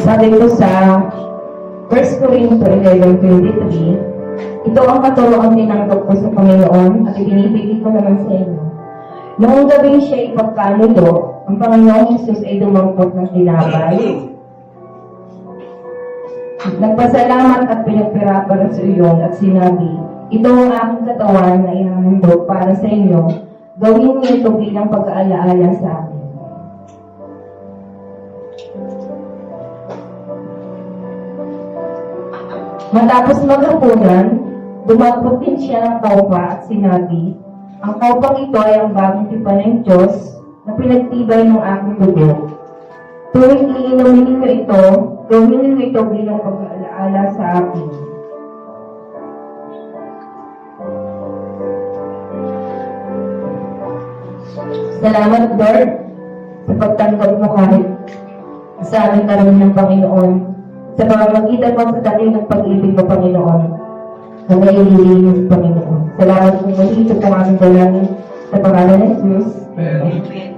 Sabi ko sa 1 Corinto 11:23, ito ang katuroang tinanggap ko sa Panginoon at ibinibigay ko naman sa inyo. Noong gabing siya ipagkanulo, ang Panginoong Jesus ay dumampot ng tinapay. Nagpasalamat at pinagpira para sa iyon at sinabi, ito ang aking katawan na ihahandog para sa inyo. Gawin niyo ito bilang pag-aalaala sa akin. Matapos maghapunan, dumampot din siya ng kaupa at sinabi, ang kaupang ito ay ang bagong tipan ng Diyos na pinagtibay ng aking dugo. Tuwing iinumin ninyo ito, gawin ninyo ito bilang pag-aalaala sa akin. Salamat, Lord, sa pagtanggap mo kahit sa aming karoon ng Panginoon, sa pamamagitan mo sa dakilang pag-ibig mo, Panginoon, na naililinis, Panginoon. Salamat po muli sa pangaming dalangin sa pangalan ng Jesus. Amen.